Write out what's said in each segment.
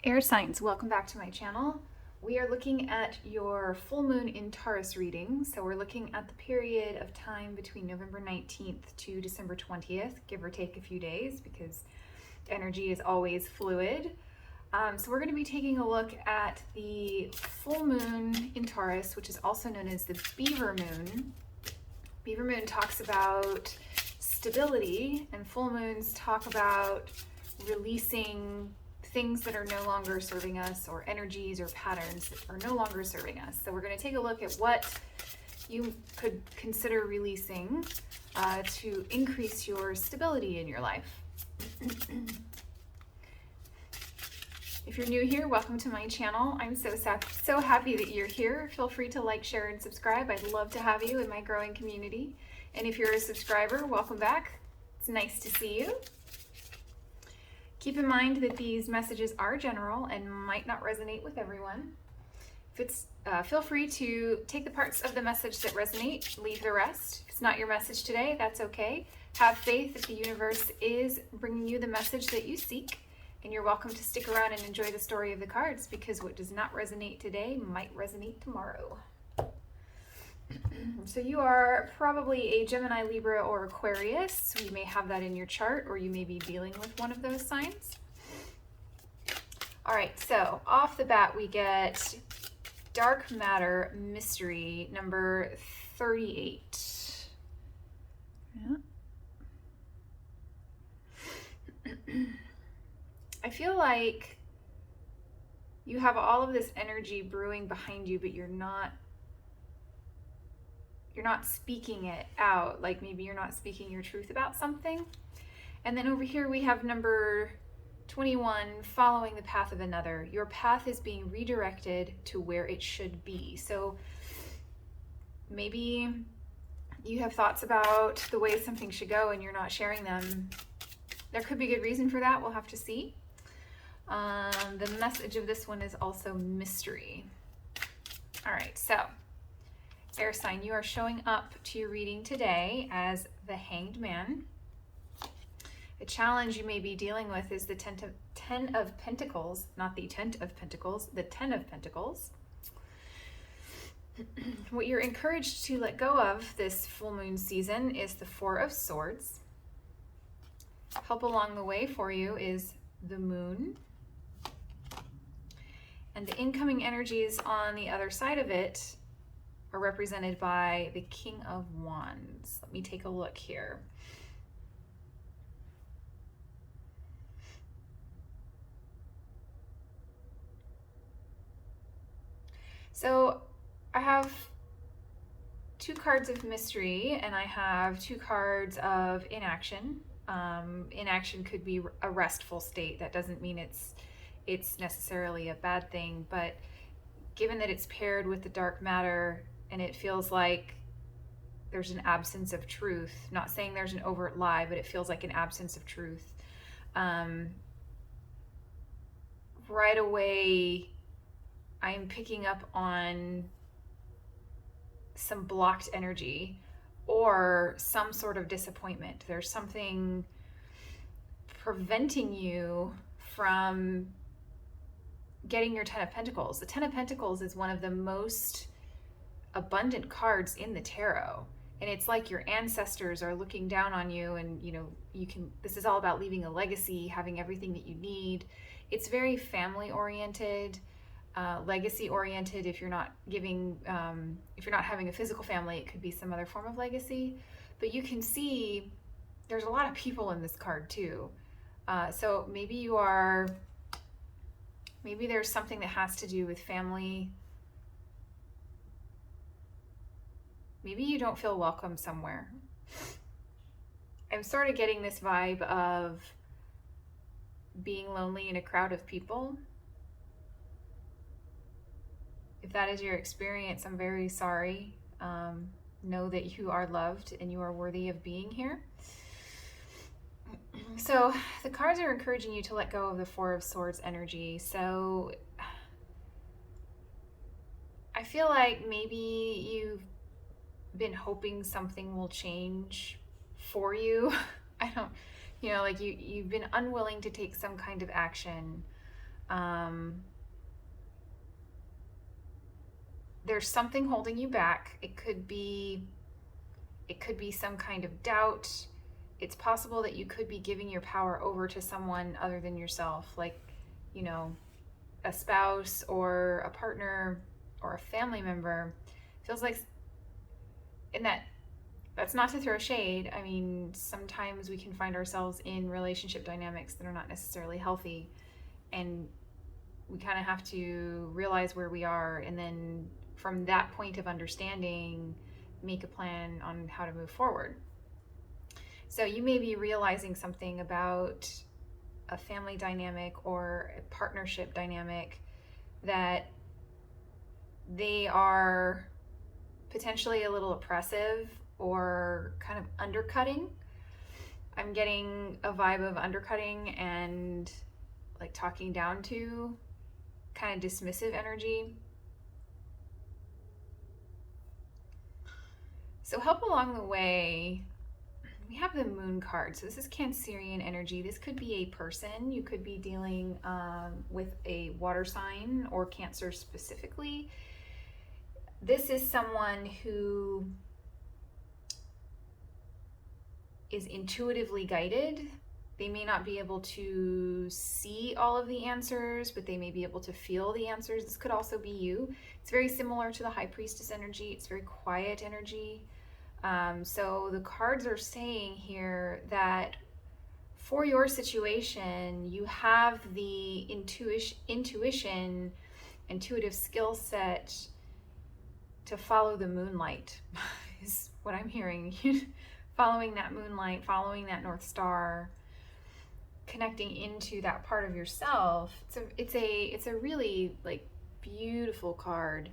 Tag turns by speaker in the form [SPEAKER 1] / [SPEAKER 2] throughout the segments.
[SPEAKER 1] Air signs, welcome back to my channel. We are looking at your full moon in Taurus reading. So we're looking at the period of time between November 19th to December 20th, give or take a few days, because energy is always fluid. So we're going to be taking a look at the full moon in Taurus, which is also known as the beaver moon. Beaver moon talks about stability, and full moons talk about releasing things that are no longer serving us, or energies or patterns that are no longer serving us. So we're going to take a look at what you could consider releasing to increase your stability in your life. If you're new here, welcome to my channel. I'm so happy that you're here. Feel free to like, share, and subscribe. I'd love to have you in my growing community. And if you're a subscriber, welcome back. It's nice to see you. Keep in mind that these messages are general and might not resonate with everyone. If it's, feel free to take the parts of the message that resonate, leave the rest. If it's not your message today, that's okay. Have faith that the universe is bringing you the message that you seek, and you're welcome to stick around and enjoy the story of the cards, because what does not resonate today might resonate tomorrow. So you are probably a Gemini, Libra, or Aquarius. You may have that in your chart, or you may be dealing with one of those signs. All right, so off the bat, we get Dark Matter Mystery number 38. Yeah. I feel like you have all of this energy brewing behind you, but you're not speaking it out. Like maybe you're not speaking your truth about something. And then over here we have number 21, following the path of another. Your path is being redirected to where it should be. So maybe you have thoughts about the way something should go and you're not sharing them. There could be good reason for that. We'll have to see. The message of this one is also mystery. All right, so air sign, you are showing up to your reading today as the Hanged Man. The challenge you may be dealing with is the Ten of Pentacles, not the Tent of Pentacles, the Ten of Pentacles. What you're encouraged to let go of this full moon season is the Four of Swords. Help along the way for you is the Moon. And the incoming energies on the other side of it are represented by the King of Wands. Let me take a look here. So I have two cards of mystery and I have two cards of inaction. Inaction could be a restful state. That doesn't mean it's necessarily a bad thing, but given that it's paired with the dark matter and it feels like there's an absence of truth, not saying there's an overt lie, but it feels like an absence of truth. Right away, I'm picking up on some blocked energy or some sort of disappointment. There's something preventing you from getting your Ten of Pentacles. The Ten of Pentacles is one of the most abundant cards in the tarot, and it's like your ancestors are looking down on you, and this is all about leaving a legacy, having everything that you need. It's very family oriented, legacy oriented. If you're not having a physical family, it could be some other form of legacy, but you can see there's a lot of people in this card too. So maybe there's something that has to do with family. Maybe you don't feel welcome somewhere. I'm sort of getting this vibe of being lonely in a crowd of people. If that is your experience, I'm very sorry. Know that you are loved and you are worthy of being here. So the cards are encouraging you to let go of the Four of Swords energy. So I feel like maybe you've been hoping something will change for you. I don't, like you've been unwilling to take some kind of action. There's something holding you back. It could be some kind of doubt. It's possible that you could be giving your power over to someone other than yourself, like, you know, a spouse or a partner or a family member. Feels like, and that's not to throw shade. I mean, sometimes we can find ourselves in relationship dynamics that are not necessarily healthy, and we kind of have to realize where we are, and then from that point of understanding, make a plan on how to move forward. So you may be realizing something about a family dynamic or a partnership dynamic, that they are potentially a little oppressive or kind of undercutting. I'm getting a vibe of undercutting and like talking down to, kind of dismissive energy. So help along the way, we have the moon card. So this is Cancerian energy. This could be a person. You could be dealing with a water sign or Cancer specifically. This is someone who is intuitively guided. They may not be able to see all of the answers, but they may be able to feel the answers. This could also be you. It's very similar to the High Priestess energy. It's very quiet energy. So the cards are saying here that for your situation, you have the intuitive skill set to follow the moonlight, is what I'm hearing. Following that moonlight, following that North Star, connecting into that part of yourself. It's a really like beautiful card.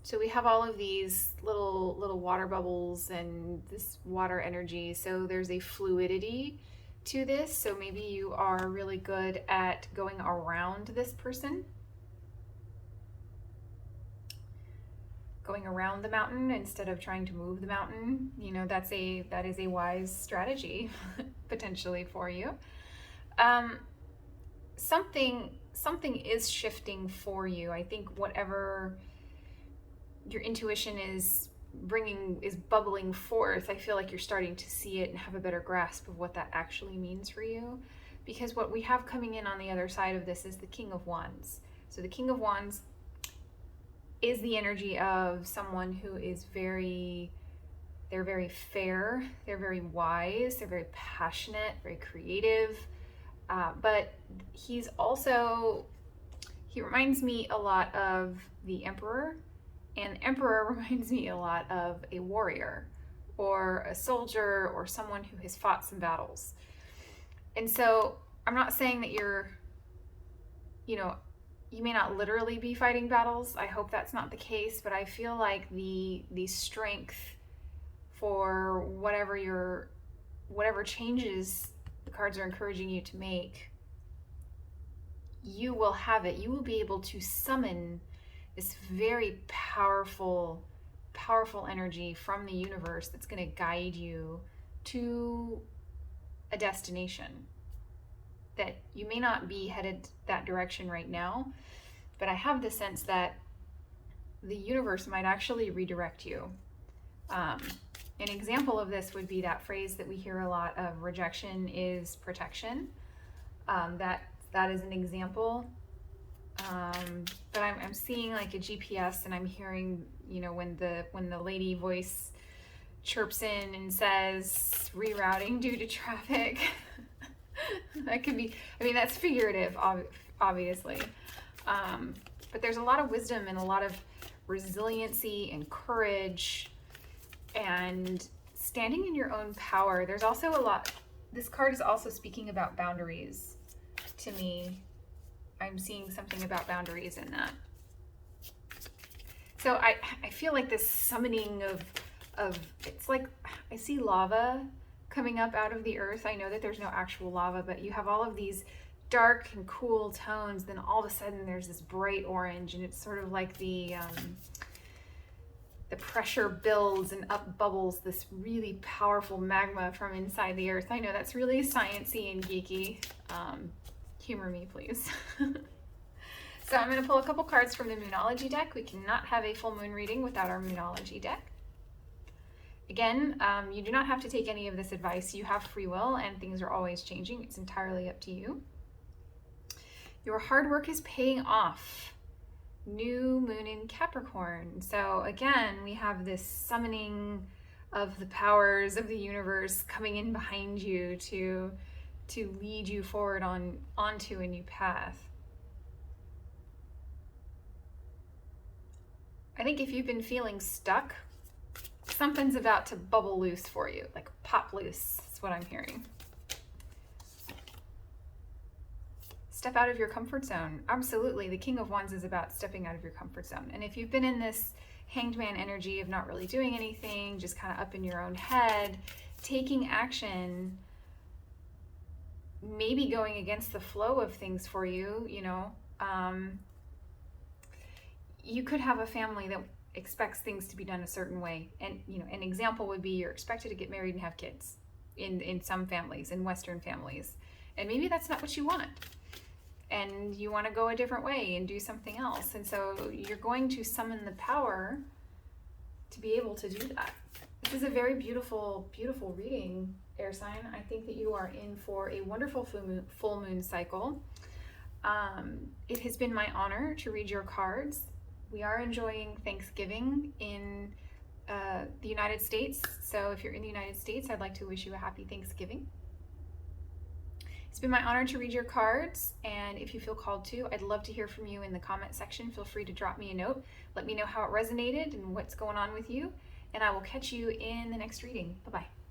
[SPEAKER 1] So we have all of these little water bubbles and this water energy. So there's a fluidity to this. So maybe you are really good at going around this person, going around the mountain instead of trying to move the mountain. You know, that is a wise strategy potentially for you. Something is shifting for you. I think whatever your intuition is bubbling forth, I feel like you're starting to see it and have a better grasp of what that actually means for you. Because what we have coming in on the other side of this is the King of Wands. So the King of Wands is the energy of someone who is they're very fair, they're very wise, they're very passionate, very creative, but he reminds me a lot of the Emperor, and the Emperor reminds me a lot of a warrior or a soldier or someone who has fought some battles. And so I'm not saying that you may not literally be fighting battles. I hope that's not the case, but I feel like the strength for whatever changes the cards are encouraging you to make, you will have it. You will be able to summon this very powerful energy from the universe that's going to guide you to a destination that you may not be headed that direction right now, but I have the sense that the universe might actually redirect you. An example of this would be that phrase that we hear a lot of, rejection is protection. That is an example. But I'm seeing like a GPS, and I'm hearing, when the lady voice chirps in and says rerouting due to traffic. That could be, that's figurative, obviously. But there's a lot of wisdom and a lot of resiliency and courage and standing in your own power. There's also this card is also speaking about boundaries to me. I'm seeing something about boundaries in that. So I feel like this summoning of it's like I see lava coming up out of the earth. I know that there's no actual lava, but you have all of these dark and cool tones, then all of a sudden there's this bright orange, and it's sort of like the the pressure builds and up bubbles this really powerful magma from inside the earth. I know that's really sciencey and geeky. Humor me, please. So I'm going to pull a couple cards from the Moonology deck. We cannot have a full moon reading without our Moonology deck. Again, you do not have to take any of this advice. You have free will and things are always changing. It's entirely up to you. Your hard work is paying off. New moon in Capricorn. So again, we have this summoning of the powers of the universe coming in behind you to lead you forward onto a new path. I think if you've been feeling stuck, something's about to bubble loose for you, like pop loose. That's what I'm hearing. Step out of your comfort zone. Absolutely. The King of Wands is about stepping out of your comfort zone. And if you've been in this Hanged Man energy of not really doing anything, just kind of up in your own head, taking action, maybe going against the flow of things for you, you could have a family that expects things to be done a certain way. And, an example would be you're expected to get married and have kids in some families, in Western families. And maybe that's not what you want. And you want to go a different way and do something else. And so you're going to summon the power to be able to do that. This is a very beautiful, beautiful reading, air sign. I think that you are in for a wonderful full moon cycle. It has been my honor to read your cards. We are enjoying Thanksgiving in the United States. So if you're in the United States, I'd like to wish you a happy Thanksgiving. It's been my honor to read your cards, and if you feel called to, I'd love to hear from you in the comment section. Feel free to drop me a note. Let me know how it resonated and what's going on with you, and I will catch you in the next reading. Bye-bye.